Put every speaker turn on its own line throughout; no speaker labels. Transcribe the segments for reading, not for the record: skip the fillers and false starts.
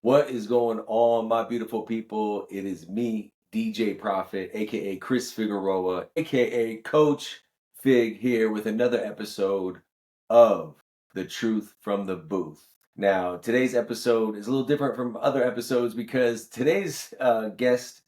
What is going on, my beautiful people? It is me, DJ Prophet, aka Chris Figueroa, aka Coach Fig, here with another episode of The Truth from the Booth. Now, today's episode is a little different from other episodes because today's guest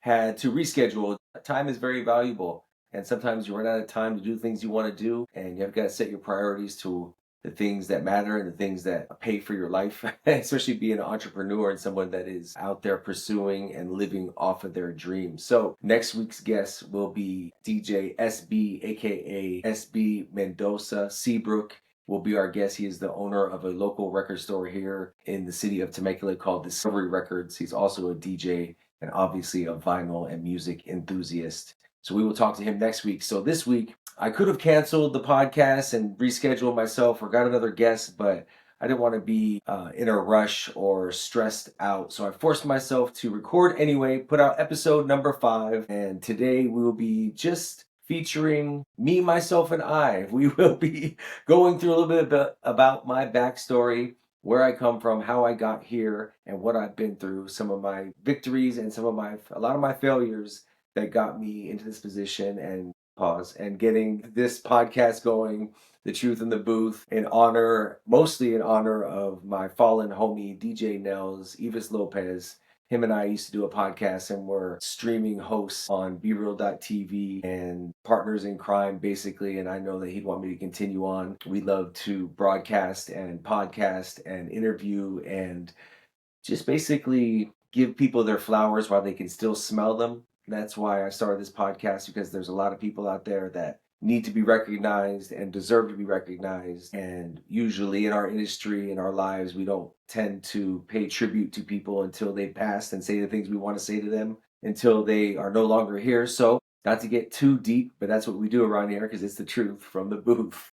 had to reschedule. Time is very valuable, and sometimes you run out of time to do things you want to do, and you've got to set your priorities to the things that matter and the things that pay for your life, especially being an entrepreneur and someone that is out there pursuing and living off of their dreams. So, next week's guest will be DJ SB, aka SB Mendoza Seabrook. Will be our guest. He is the owner of a local record store here in the city of Temecula called Discovery Records. He's also a DJ and obviously a vinyl and music enthusiast. So we will talk to him next week. So this week, I could have canceled the podcast and rescheduled myself or got another guest, but I didn't want to be in a rush or stressed out. So I forced myself to record anyway, put out episode number 5. And today we will be just featuring me, myself, and I. We will be going through a little bit about my backstory, where I come from, how I got here, and what I've been through, some of my victories and a lot of my failures that got me into this position and getting this podcast going, The Truth in the Booth, mostly in honor of my fallen homie, DJ Nels, Evis Lopez. Him and I used to do a podcast and we're streaming hosts on BeReal.tv and partners in crime, basically. And I know that he'd want me to continue on. We love to broadcast and podcast and interview and just basically give people their flowers while they can still smell them. That's why I started this podcast, because there's a lot of people out there that need to be recognized and deserve to be recognized. And usually in our industry, in our lives, we don't tend to pay tribute to people until they pass and say the things we want to say to them until they are no longer here. So not to get too deep, but that's what we do around here because it's the truth from the booth.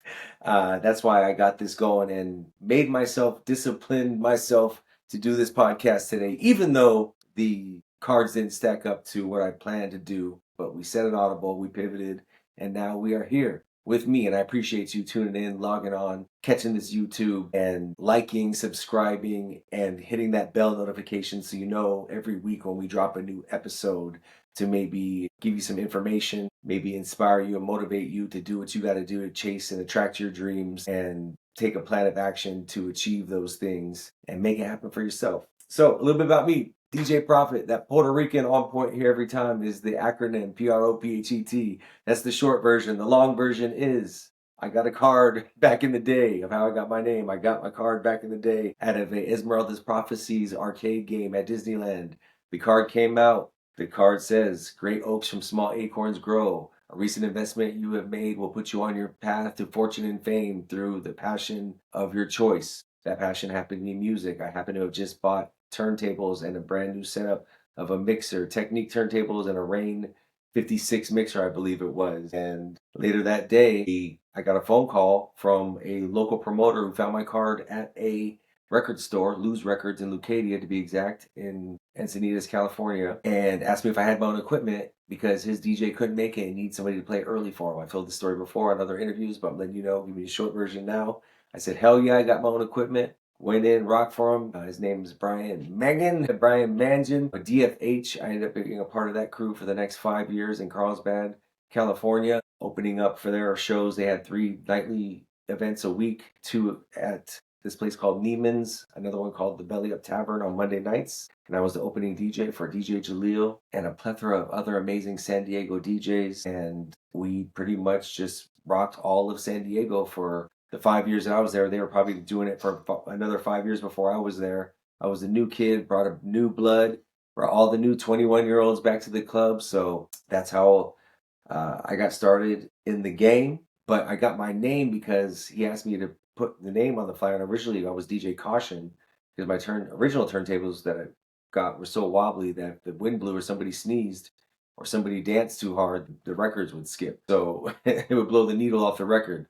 That's why I got this going and disciplined myself to do this podcast today, even though the cards didn't stack up to what I planned to do. But we set an audible, we pivoted, and now we are here with me. And I appreciate you tuning in, logging on, catching this YouTube, and liking, subscribing, and hitting that bell notification so you know every week when we drop a new episode, to maybe give you some information, maybe inspire you and motivate you to do what you got to do to chase and attract your dreams and take a plan of action to achieve those things and make it happen for yourself. So a little bit about me, DJ Prophet. That Puerto Rican on point here every time is the acronym PROPHET. That's the short version. The long version is I got a card back in the day of how I got my name. I got my card back in the day out of a Esmeralda's Prophecies arcade game at Disneyland. The card came out. The card says, "Great oaks from small acorns grow. A recent investment you have made will put you on your path to fortune and fame through the passion of your choice." That passion happened to be music. I happen to have just bought turntables and a brand new setup of a mixer, Technique turntables and a Rain 56 mixer, I believe it was. And later that day, I got a phone call from a local promoter who found my card at a record store, Lou's Records in Lucadia to be exact, in Encinitas, California, and asked me if I had my own equipment because his DJ couldn't make it and needed somebody to play early for him. I told the story before on other interviews, but I'm letting you know, give me a short version now. I said, hell yeah, I got my own equipment. Went in, rocked for him. His name is Brian Mangan, a DFH. I ended up being a part of that crew for the next 5 years in Carlsbad, California, opening up for their shows. They had 3 nightly events a week, 2 at this place called Neiman's, another one called the Belly Up Tavern on Monday nights. And I was the opening DJ for DJ Jaleel and a plethora of other amazing San Diego DJs. And we pretty much just rocked all of San Diego for the 5 years that I was there. They were probably doing it for another 5 years before I was there. I was a new kid, brought a new blood, brought all the new 21-year-olds back to the club. So that's how I got started in the game. But I got my name because he asked me to put the name on the flyer. And originally I was DJ Caution because my original turntables that I got were so wobbly that if the wind blew or somebody sneezed or somebody danced too hard, the records would skip. So it would blow the needle off the record.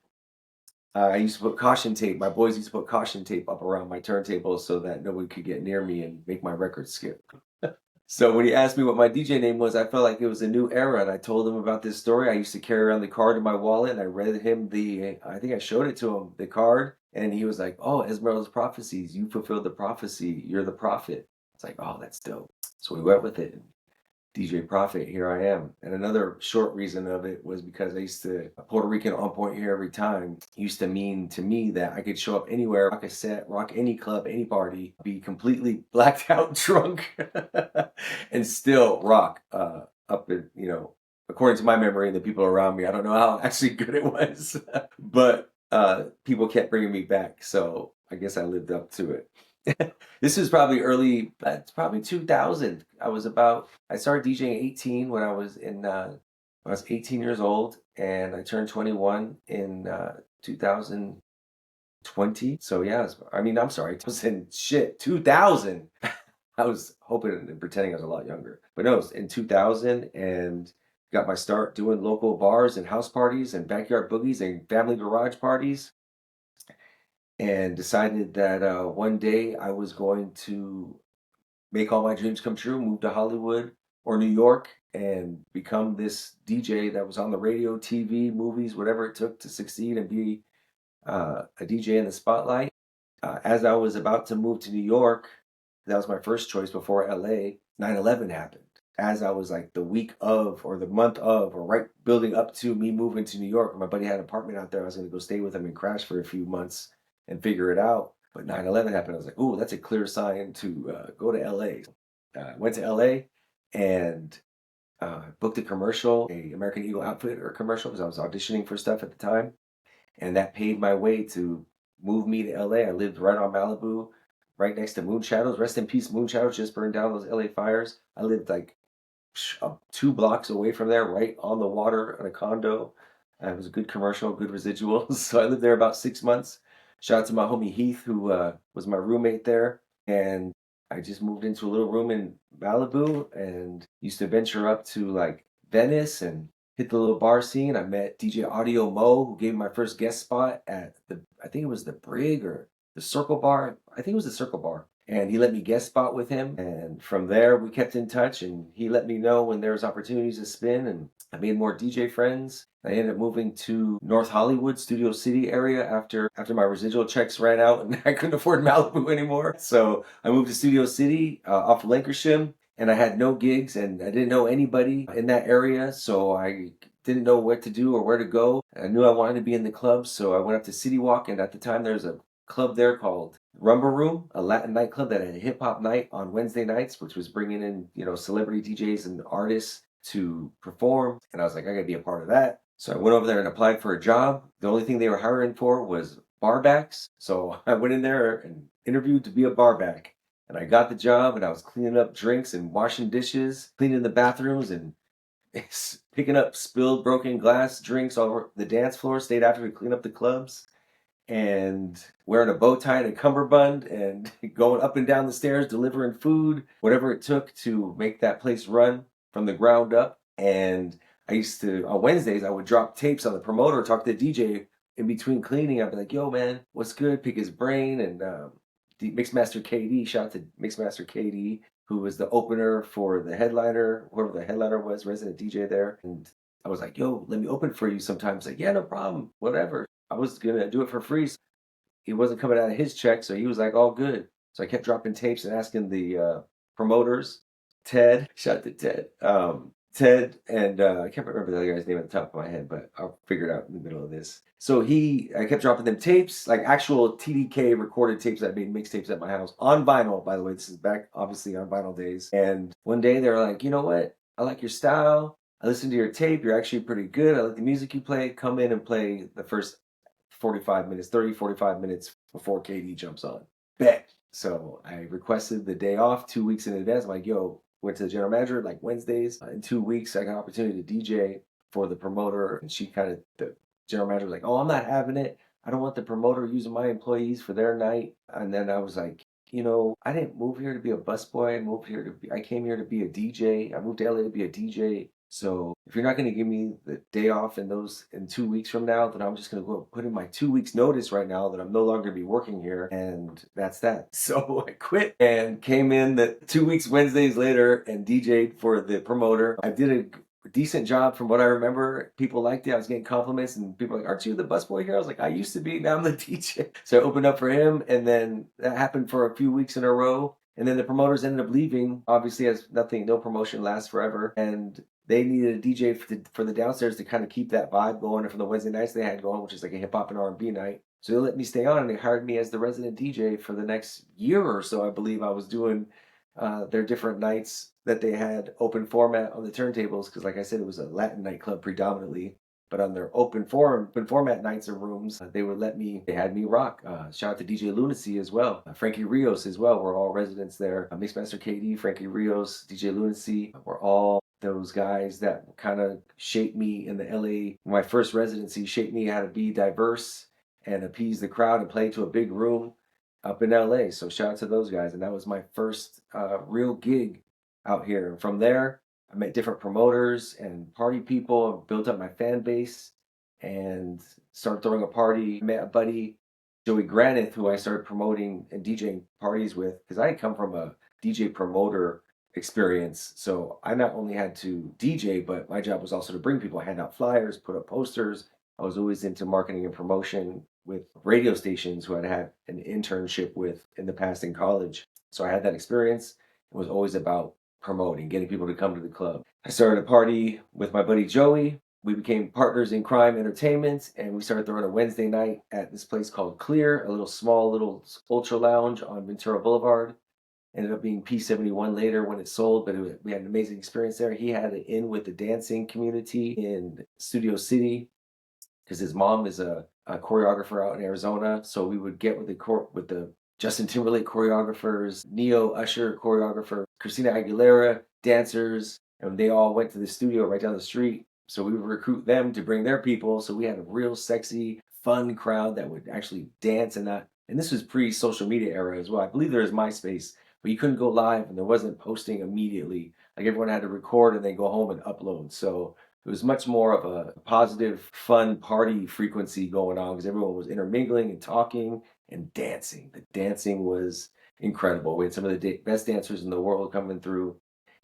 I used to put caution tape. My boys used to put caution tape up around my turntables so that nobody could get near me and make my records skip. So when he asked me what my DJ name was, I felt like it was a new era, and I told him about this story. I used to carry around the card in my wallet, and I read him I think I showed it to him, the card, And he was like, "Oh, Esmeralda's prophecies, you fulfilled the prophecy. You're the prophet." It's like, "Oh, that's dope." So we went with it. DJ Prophet, here I am. And another short reason of it was because I used to, a Puerto Rican on point here every time, used to mean to me that I could show up anywhere, rock a set, rock any club, any party, be completely blacked out drunk, and still rock up in, according to my memory and the people around me. I don't know how actually good it was, but people kept bringing me back. So I guess I lived up to it. This is probably early, it's probably 2000. I started DJing 18 when I was 18 years old, and I turned 21 in 2020. So yeah, I'm sorry, 2000. I was hoping and pretending I was a lot younger. But no, it was in 2000 and got my start doing local bars and house parties and backyard boogies and family garage parties, and decided that one day I was going to make all my dreams come true, move to Hollywood or New York, and become this DJ that was on the radio, TV, movies, whatever it took to succeed and be a DJ in the spotlight. As I was about to move to New York, that was my first choice before LA, 9/11 happened. As I was like the week of, or the month of, or right building up to me moving to New York, my buddy had an apartment out there. I was going to go stay with him and crash for a few months and figure it out. But 9/11 happened. I was like, "Oh, that's a clear sign to go to LA." Went to LA and booked a commercial, a American Eagle Outfitter commercial, because I was auditioning for stuff at the time, and that paved my way to move me to LA. I lived right on Malibu, right next to Moon Shadows. Rest in peace, Moon Shadows just burned down those LA fires. I lived like 2 blocks away from there, right on the water in a condo. It was a good commercial, good residuals. So I lived there about 6 months. Shout out to my homie Heath, who was my roommate there. And I just moved into a little room in Malibu and used to venture up to like Venice and hit the little bar scene. I met DJ Audio Mo, who gave me my first guest spot at I think it was the Brig or the Circle Bar. I think it was the Circle Bar. And he let me guest spot with him. And from there, we kept in touch. And he let me know when there was opportunities to spin. And I made more DJ friends. I ended up moving to North Hollywood, Studio City area after my residual checks ran out and I couldn't afford Malibu anymore. So I moved to Studio City off of Lancashire, and I had no gigs and I didn't know anybody in that area. So I didn't know what to do or where to go. I knew I wanted to be in the club, so I went up to City Walk, and at the time there was a club there called Rumba Room, a Latin nightclub that had a hip hop night on Wednesday nights, which was bringing in, celebrity DJs and artists to perform. And I was like, I gotta be a part of that. So I went over there and applied for a job. The only thing they were hiring for was barbacks. So I went in there and interviewed to be a barback. And I got the job, and I was cleaning up drinks and washing dishes, cleaning the bathrooms, and picking up spilled broken glass drinks all over the dance floor. Stayed after we cleaned up the clubs, and wearing a bow tie and a cummerbund and going up and down the stairs, delivering food, whatever it took to make that place run from the ground up. And I used to, on Wednesdays, I would drop tapes on the promoter, talk to the DJ in between cleaning. I'd be like, "Yo, man, what's good?" Pick his brain. And Mixmaster KD, shout out to Mixmaster KD, who was the opener for the headliner, whoever the headliner was, resident DJ there. And I was like, "Yo, let me open for you sometimes." Like, "Yeah, no problem, whatever." I was gonna do it for free. So he wasn't coming out of his check, so he was like, "All good." So I kept dropping tapes and asking the promoters, Ted, shout out to Ted, Ted, and I can't remember the other guy's name at the top of my head, but I'll figure it out in the middle of this. So I kept dropping them tapes, like actual TDK recorded tapes that I made mixtapes at my house on vinyl. By the way, this is back obviously on vinyl days. And one day they were like, "You know what? I like your style. I listened to your tape. You're actually pretty good. I like the music you play. Come in and play the first 45 minutes, 30, 45 minutes before KD jumps on." Bet. So I requested the day off 2 weeks in advance. I'm like, "Yo," went to the general manager like Wednesdays. In 2 weeks, I got an opportunity to DJ for the promoter. And the general manager was like, "Oh, I'm not having it. I don't want the promoter using my employees for their night." And then I was like, I didn't move here to be a busboy. I came here to be a DJ. I moved to LA to be a DJ. So if you're not going to give me the day off in 2 weeks from now, then I'm just going to go put in my 2 weeks notice right now that I'm no longer going to be working here. And that's that. So I quit and came in the 2 weeks Wednesdays later and DJ'd for the promoter. I did decent job from what I remember. People liked it. I was getting compliments, and people were like, "Aren't you the busboy here?" I was like, "I used to be. Now I'm the DJ." So I opened up for him, and then that happened for a few weeks in a row. And then the promoters ended up leaving. Obviously, as nothing, no promotion lasts forever, and they needed a DJ for the downstairs to kind of keep that vibe going. And for the Wednesday nights they had going, which is like a hip hop and R&B night. So they let me stay on, and they hired me as the resident DJ for the next year or so. I believe I was doing their different nights that they had open format on the turntables, because like I said, it was a Latin nightclub predominantly. But on their open format nights or rooms, they had me rock. Shout out to DJ Lunacy as well, Frankie Rios as well. We're all residents there. Mixmaster KD, Frankie Rios, DJ Lunacy. We're all those guys that kind of shaped me in the LA. My first residency shaped me how to be diverse and appease the crowd and play to a big room up in LA. So shout out to those guys. And that was my first real gig out here. And from there, I met different promoters and party people, built up my fan base, and started throwing a party. I met a buddy, Joey Granith, who I started promoting and DJing parties with, because I had come from a DJ promoter experience. So I not only had to DJ, but my job was also to bring people, hand out flyers, put up posters. I was always into marketing and promotion with radio stations who I'd had an internship with in the past in college. So I had that experience. It was always about promoting, getting people to come to the club. I started a party with my buddy Joey. We became partners in crime entertainment, and we started throwing a Wednesday night at this place called Clear, a little ultra lounge on Ventura Boulevard. Ended up being P71 later when it sold, but we had an amazing experience there. He had it in with the dancing community in Studio City, because his mom is a choreographer out in Arizona. So we would get with the Justin Timberlake choreographers, Neo Usher choreographer, Christina Aguilera dancers, and they all went to the studio right down the street. So we would recruit them to bring their people. So we had a real sexy, fun crowd that would actually dance and not. And this was pre-social media era as well. I believe there was MySpace, but you couldn't go live and there wasn't posting immediately. Like everyone had to record and then go home and upload. So it was much more of a positive, fun party frequency going on because everyone was intermingling and talking and dancing. The dancing was incredible. We had some of the best dancers in the world coming through,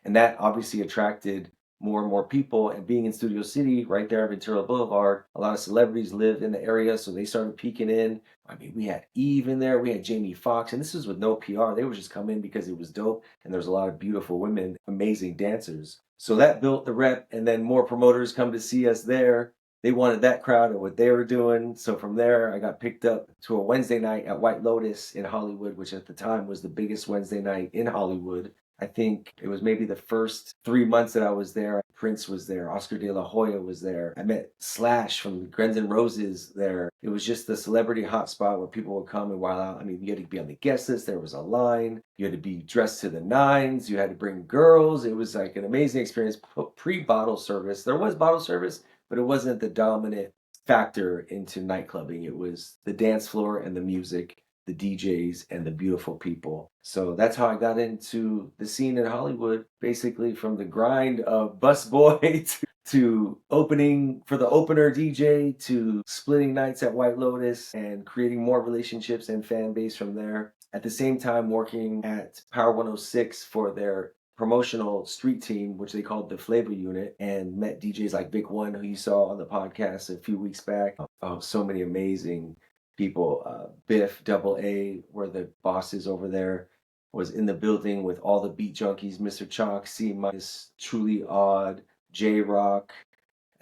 and that obviously attracted more and more people. And being in Studio City, right there on Ventura Boulevard, a lot of celebrities lived in the area, so they started peeking in. I mean, we had Eve in there, we had Jamie Foxx, and this was with no PR. They would just come in because it was dope, and there was a lot of beautiful women, amazing dancers. So that built the rep, and then more promoters come to see us there. They wanted that crowd and what they were doing. So from there, I got picked up to a Wednesday night at White Lotus in Hollywood, which at the time was the biggest Wednesday night in Hollywood. I think it was maybe the first 3 months that I was there. Prince was there. Oscar de la Hoya was there. I met Slash from Guns N' Roses there. It was just the celebrity hotspot where people would come and while out. I mean, you had to be on the guest list. There was a line. You had to be dressed to the nines. You had to bring girls. It was like an amazing experience. Pre-bottle service. There was bottle service, but it wasn't the dominant factor into nightclubbing. It was the dance floor and the music, the DJs, and the beautiful people. So that's how I got into the scene in Hollywood, basically from the grind of busboy to opening for the opener DJ to splitting nights at White Lotus and creating more relationships and fan base from there. At the same time, working at Power 106 for their promotional street team, which they called the Flavor Unit, and met DJs like Vic One, who you saw on the podcast a few weeks back. Oh, so many amazing people. Biff Double A, were the bosses over there, was in the building with all the beat junkies, Mr. Chalk, C Minus, Truly Odd, J Rock,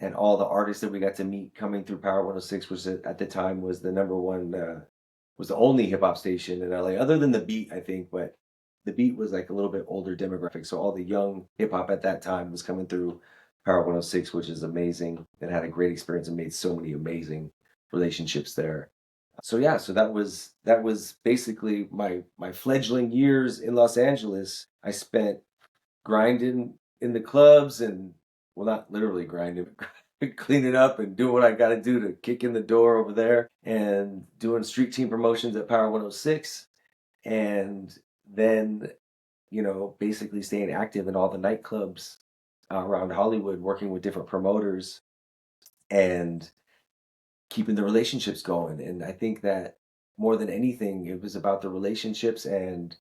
and all the artists that we got to meet coming through Power 106, which at the time was the number one, was the only hip hop station in LA, other than the Beat, I think, but the Beat was like a little bit older demographic. So all the young hip hop at that time was coming through Power 106, which is amazing, and had a great experience and made so many amazing relationships there. So yeah, so that was basically my fledgling years in Los Angeles. I spent grinding in the clubs and, well, not literally grinding, but cleaning up and doing what I got to do to kick in the door over there, and doing street team promotions at Power 106, and then basically staying active in all the nightclubs around Hollywood, working with different promoters and keeping the relationships going. And I think that more than anything, it was about the relationships and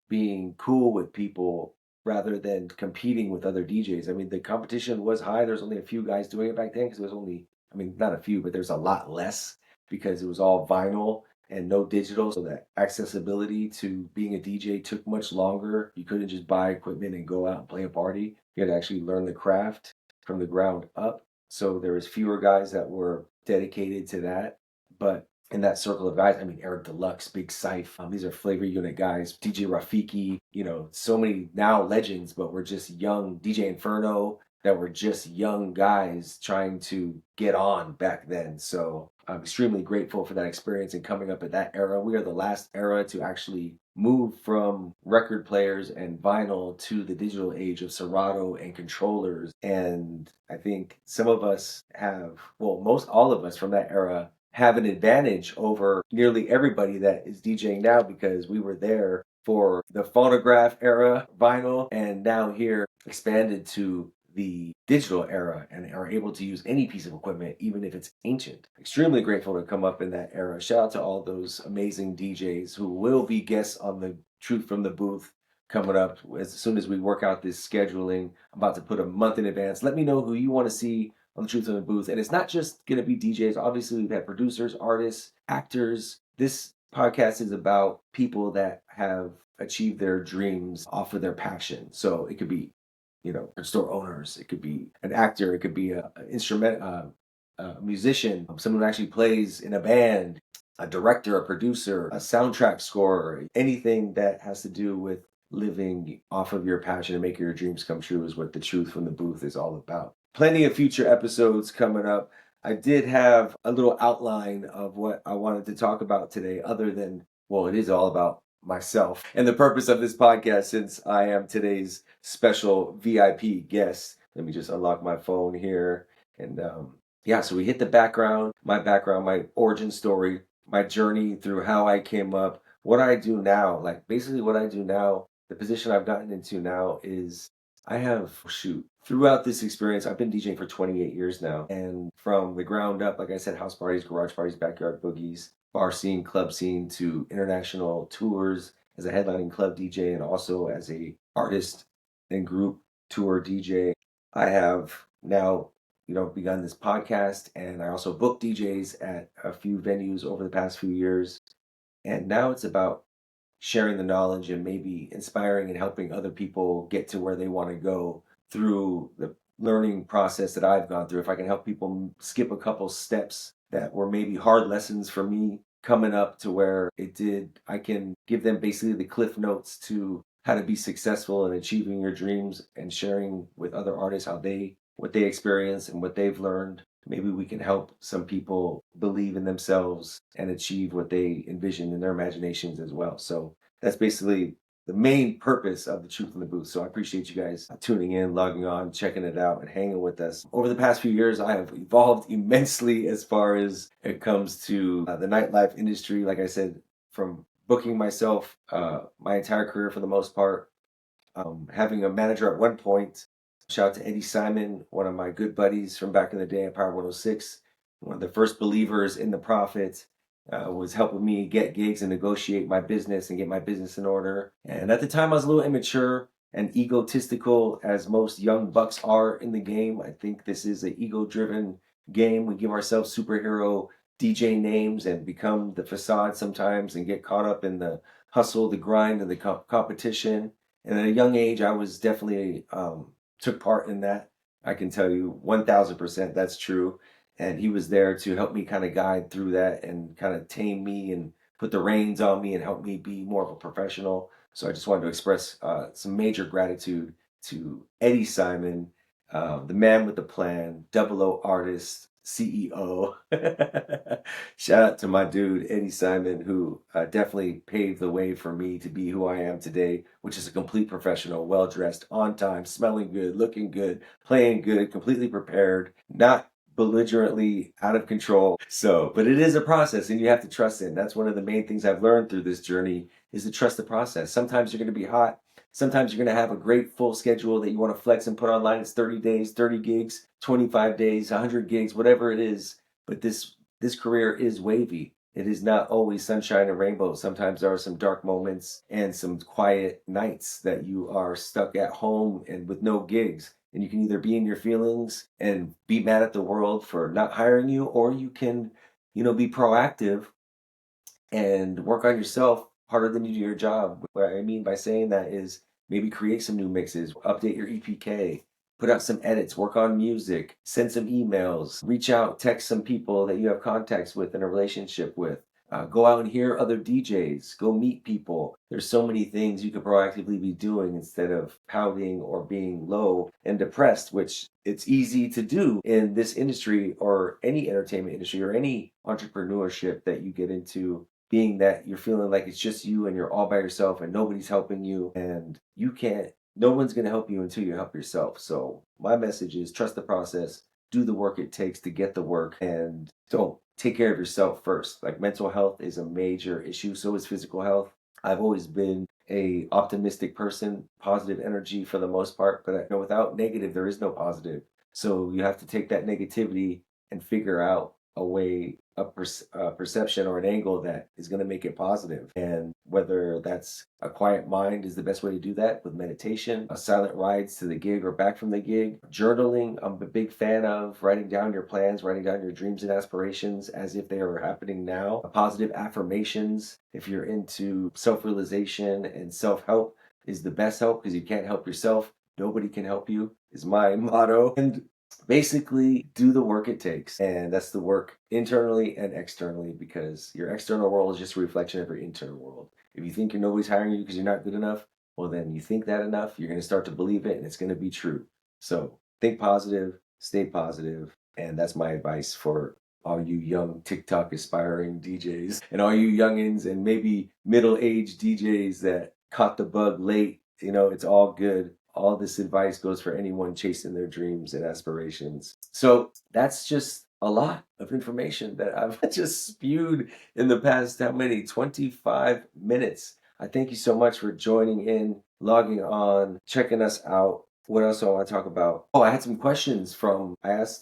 being cool with people rather than competing with other DJs. I mean, the competition was high. There's only a few guys doing it back then because it was only, I mean, not a few, but there's a lot less because it was all vinyl and no digital. So that accessibility to being a DJ took much longer. You couldn't just buy equipment and go out and play a party. You had to actually learn the craft from the ground up. So there was fewer guys that were dedicated to that. But in that circle of guys, I mean, Eric Deluxe, Big Syph, these are flavor unit guys, DJ Rafiki, so many now legends, but we're just young, DJ Inferno, that were just young guys trying to get on back then. So I'm extremely grateful for that experience and coming up at that era. We are the last era to actually move from record players and vinyl to the digital age of Serato and controllers. And I think some of us have, well, most all of us from that era have an advantage over nearly everybody that is DJing now because we were there for the phonograph era, vinyl, and now here expanded to the digital era and are able to use any piece of equipment, even if it's ancient. Extremely grateful to come up in that era. Shout out to all those amazing DJs who will be guests on the Truth from the Booth coming up as soon as we work out this scheduling. I'm about to put a month in advance. Let me know who you want to see on the Truth from the Booth. And it's not just going to be DJs. Obviously, we've had producers, artists, actors. This podcast is about people that have achieved their dreams off of their passion. So it could be store owners. It could be an actor. It could be a instrument, a musician, someone who actually plays in a band, a director, a producer, a soundtrack scorer. Anything that has to do with living off of your passion and making your dreams come true is what the Truth from the Booth is all about. Plenty of future episodes coming up. I did have a little outline of what I wanted to talk about today, other than, well, it is all about myself and the purpose of this podcast since I am today's special VIP guest. Let me just unlock my phone here. And yeah, so we hit the background, my origin story, my journey through how I came up, what I do now. Like basically what I do now, the position I've gotten into now is I have, throughout this experience, I've been DJing for 28 years now. And from the ground up, like I said, house parties, garage parties, backyard boogies, bar scene, club scene, to international tours as a headlining club DJ and also as a artist and group tour DJ. I have now, begun this podcast, and I also book DJs at a few venues over the past few years. And now it's about sharing the knowledge and maybe inspiring and helping other people get to where they want to go through the learning process that I've gone through. If I can help people skip a couple steps that were maybe hard lessons for me coming up to where it did, I can give them basically the cliff notes to how to be successful in achieving your dreams and sharing with other artists what they experience and what they've learned. Maybe we can help some people believe in themselves and achieve what they envision in their imaginations as well. So that's basically the main purpose of the Truth in the Booth. So I appreciate you guys tuning in, logging on, checking it out, and hanging with us. Over the past few years, I have evolved immensely as far as it comes to the nightlife industry. Like I said, from booking myself my entire career for the most part, having a manager at one point. Shout out to Eddie Simon, one of my good buddies from back in the day at Power 106, one of the first believers in the Prophet, was helping me get gigs and negotiate my business and get my business in order. And at the time, I was a little immature and egotistical, as most young bucks are in the game. I think this is an ego-driven game. We give ourselves superhero DJ names and become the facade sometimes and get caught up in the hustle, the grind, and the competition. And at a young age, I was definitely took part in that. I can tell you 1000% that's true. And he was there to help me kind of guide through that and kind of tame me and put the reins on me and help me be more of a professional. So I just wanted to express some major gratitude to Eddie Simon, the man with the plan, double O artist, CEO. Shout out to my dude, Eddie Simon, who definitely paved the way for me to be who I am today, which is a complete professional, well dressed, on time, smelling good, looking good, playing good, completely prepared, not belligerently out of control. So, but it is a process and you have to trust it. That's one of the main things I've learned through this journey is to trust the process. Sometimes you're going to be hot. Sometimes you're going to have a great full schedule that you want to flex and put online. It's 30 days, 30 gigs, 25 days, 100 gigs, whatever it is. But this career is wavy. It is not always sunshine and rainbows. Sometimes there are some dark moments and some quiet nights that you are stuck at home and with no gigs. And you can either be in your feelings and be mad at the world for not hiring you, or you can, be proactive and work on yourself harder than you do your job. What I mean by saying that is maybe create some new mixes, update your EPK, put out some edits, work on music, send some emails, reach out, text some people that you have contacts with and a relationship with. Go out and hear other DJs, go meet people. There's so many things you could proactively be doing instead of pouting or being low and depressed, which it's easy to do in this industry or any entertainment industry or any entrepreneurship that you get into, being that you're feeling like it's just you and you're all by yourself and nobody's helping you and you can't, no one's going to help you until you help yourself. So my message is trust the process, do the work it takes to get the work, and don't take care of yourself first. Like mental health is a major issue, so is physical health. I've always been a optimistic person, positive energy for the most part, but I know without negative there is no positive. So you have to take that negativity and figure out a way, a perception or an angle that is going to make it positive. And whether that's a quiet mind is the best way to do that, with meditation, a silent rides to the gig or back from the gig, journaling. I'm a big fan of writing down your plans, writing down your dreams and aspirations as if they are happening now. Positive affirmations, if you're into self-realization and self-help, is the best help because you can't help yourself. Nobody can help you, is my motto. And basically do the work it takes, and that's the work internally and externally, because your external world is just a reflection of your internal world. If you think nobody's hiring you because you're not good enough, well then you think that enough, you're going to start to believe it and it's going to be true. So think positive, stay positive, and that's my advice for all you young TikTok aspiring DJs and all you youngins and maybe middle-aged DJs that caught the bug late. It's all good. All this advice goes for anyone chasing their dreams and aspirations. So that's just a lot of information that I've just spewed in the past, how many? 25 minutes. I thank you so much for joining in, logging on, checking us out. What else do I want to talk about? Oh, I asked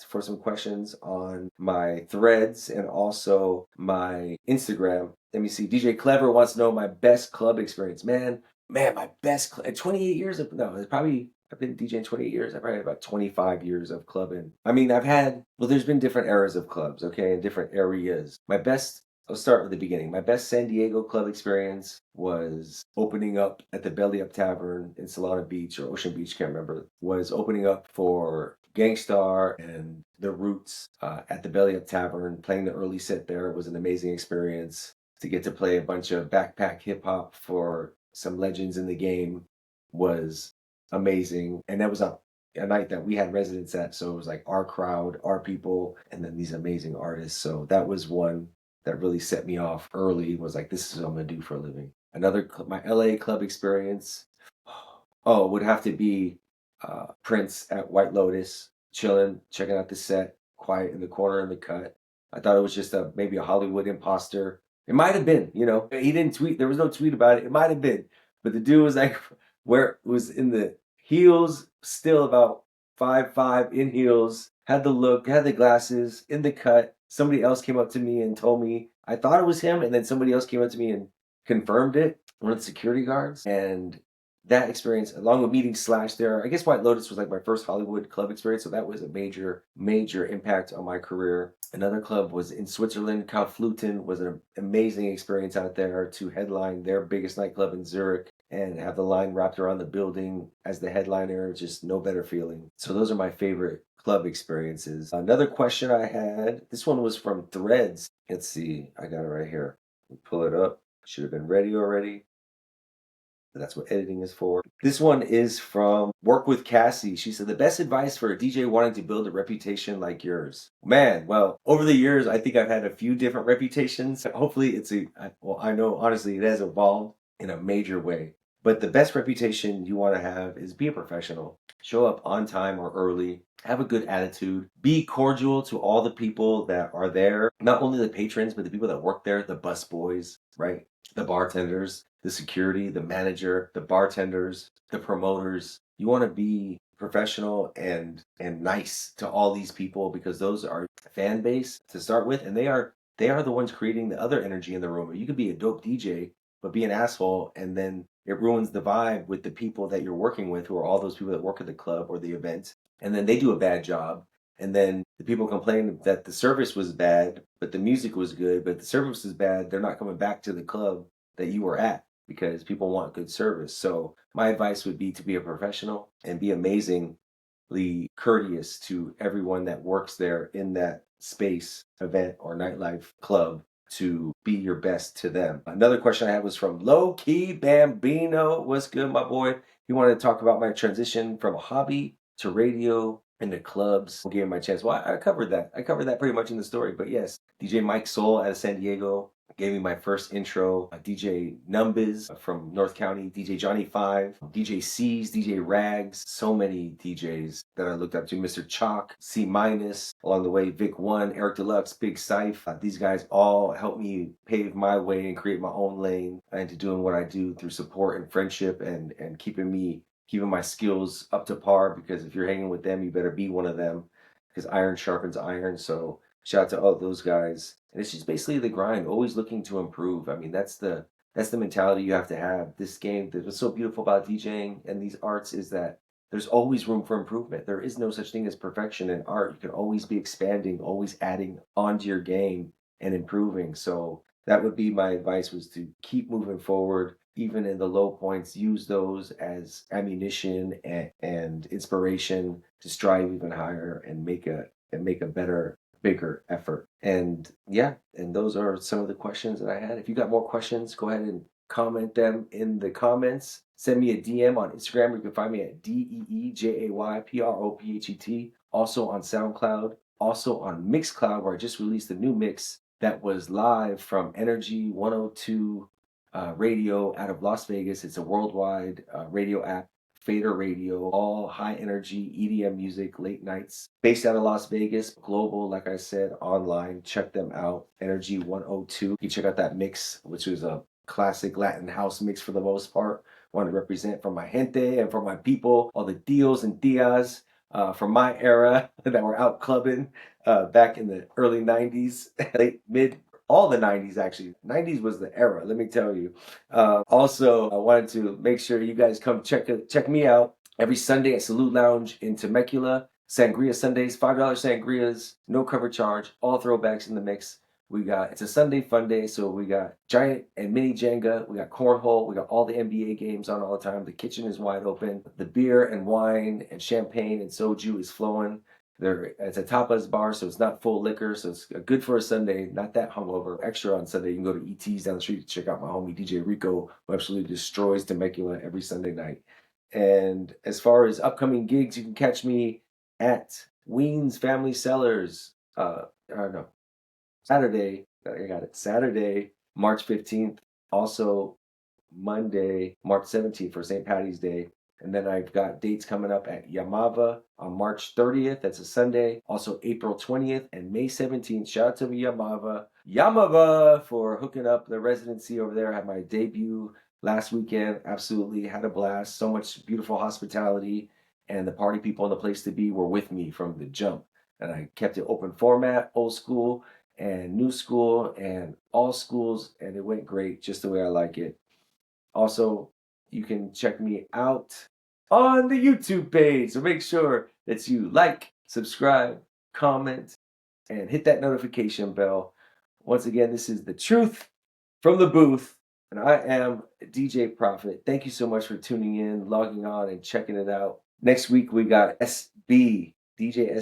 for some questions on my threads and also my Instagram. Let me see. DJ Clever wants to know my best club experience. Man, my best 28 years of, no, it's probably, I've been DJing 28 years. I've probably had about 25 years of clubbing. I mean, there's been different eras of clubs, okay, in different areas. I'll start with the beginning. My best San Diego club experience was opening up at the Belly Up Tavern in Solana Beach or Ocean Beach, can't remember, was opening up for Gangstar and The Roots at the Belly Up Tavern. Playing the early set there was an amazing experience. To get to play a bunch of backpack hip hop for some legends in the game was amazing. And that was a night that we had residents at. So it was like our crowd, our people, and then these amazing artists. So that was one that really set me off early, was like, this is what I'm going to do for a living. My LA club experience, would have to be Prince at White Lotus, chilling, checking out the set, quiet in the corner in the cut. I thought it was just maybe a Hollywood imposter. It might have been, he didn't tweet. There was no tweet about it. It might have been, but the dude was like, where was in the heels, still about 5'5" in heels, had the look, had the glasses, in the cut. Somebody else came up to me and told me I thought it was him, and then somebody else came up to me and confirmed it, one of the security guards. And that experience, along with meeting Slash there, I guess White Lotus was like my first Hollywood club experience, so that was a major, major impact on my career. Another club was in Switzerland. Kaufleuten was an amazing experience out there to headline their biggest nightclub in Zurich and have the line wrapped around the building as the headliner. Just no better feeling. So those are my favorite club experiences. Another question I had, this one was from Threads. Let's see, I got it right here. Pull it up. Should have been ready already. That's what editing is for. This one is from Work with Cassie. She said, the best advice for a DJ wanting to build a reputation like yours. Man, well, over the years, I think I've had a few different reputations. Hopefully I know honestly it has evolved in a major way. But the best reputation you want to have is be a professional. Show up on time or early. Have a good attitude. Be cordial to all the people that are there. Not only the patrons, but the people that work there, the bus boys, right? The bartenders, the security, the manager, the bartenders, the promoters. You want to be professional and nice to all these people, because those are fan base to start with, and they are they are the ones creating the other energy in the room. You could be a dope DJ, but be an asshole, and then it ruins the vibe with the people that you're working with, who are all those people that work at the club or the event. And then they do a bad job. And then the people complain that the service was bad, but the music was good, but the service is bad. They're not coming back to the club that you were at because people want good service. So my advice would be to be a professional and be amazingly courteous to everyone that works there in that space, event, or nightlife club, to be your best to them. Another question I had was from Low Key Bambino. What's good, my boy? He wanted to talk about my transition from a hobby to radio and the clubs. Gave him my chance. Well, I covered that. I covered that pretty much in the story. But yes, DJ Mike Soul out of San Diego gave me my first intro. DJ Numbers from North County, DJ Johnny Five, DJ C's, DJ Rags, so many DJs that I looked up to. Mr. Chalk, C minus, along the way, Vic One, Eric Deluxe, Big Syph. These guys all helped me pave my way and create my own lane into doing what I do through support and friendship, and keeping my skills up to par, because if you're hanging with them, you better be one of them, because iron sharpens iron. So shout out to all those guys. And it's just basically the grind, always looking to improve. I mean, that's the mentality you have to have. This game, what's so beautiful about DJing and these arts is that there's always room for improvement. There is no such thing as perfection in art. You can always be expanding, always adding onto your game and improving. So that would be my advice, was to keep moving forward, even in the low points. Use those as ammunition and inspiration to strive even higher and make a better, bigger effort. And yeah, and those are some of the questions that I had. If you got more questions, go ahead and comment them in the comments. Send me a DM on Instagram. You can find me at DEEJAYPROPHET. Also on SoundCloud. Also on Mixcloud, where I just released a new mix that was live from Energy 102 radio out of Las Vegas. It's a worldwide radio app. Fader Radio, all high energy EDM music, late nights, based out of Las Vegas, global, like I said, online. Check them out. Energy 102. You check out that mix, which was a classic Latin house mix for the most part. Want to represent for my gente and for my people, all the Dios and Dias from my era that were out clubbing back in the early 90s, late, mid, all the 90s actually. 90s was the era, let me tell you. Also, I wanted to make sure you guys come check me out every Sunday at Salute Lounge in Temecula. Sangria Sundays, $5 sangrias, no cover charge, all throwbacks in the mix. It's a Sunday fun day, so we got giant and mini Jenga, we got cornhole, we got all the NBA games on all the time. The kitchen is wide open. The beer and wine and champagne and soju is flowing. It's a tapas bar, so it's not full liquor, so it's good for a Sunday, not that hungover. Extra on Sunday, you can go to ET's down the street to check out my homie DJ Rico, who absolutely destroys Temecula every Sunday night. And as far as upcoming gigs, you can catch me at Ween's Family Cellars. I don't know. Saturday, I got it. Saturday, March 15th. Also, Monday, March 17th for St. Patty's Day. And then I've got dates coming up at Yamava on March 30th. That's a Sunday. Also, April 20th and May 17th. Shout out to Yamava. Yamava for hooking up the residency over there. I had my debut last weekend. Absolutely had a blast. So much beautiful hospitality. And the party people and the place to be were with me from the jump. And I kept it open format, old school and new school and all schools. And it went great, just the way I like it. Also, you can check me out on the YouTube page. So make sure that you like, subscribe, comment, and hit that notification bell. Once again, this is The Truth from the Booth, and I am DJ Prophet. Thank you so much for tuning in, logging on, and checking it out. Next week, we got SB, DJ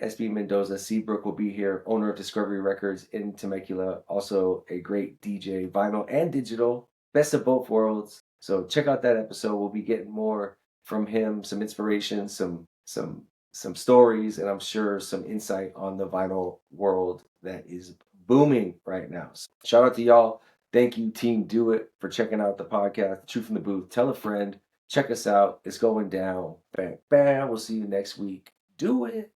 SB Mendoza. Seabrook will be here, owner of Discovery Records in Temecula. Also a great DJ, vinyl and digital. Best of both worlds. So check out that episode. We'll be getting more from him, some inspiration, some stories, and I'm sure some insight on the vinyl world that is booming right now. So shout out to y'all. Thank you, Team Do It, for checking out the podcast, The Truth from the Booth. Tell a friend. Check us out. It's going down. Bam, bam. We'll see you next week. Do it.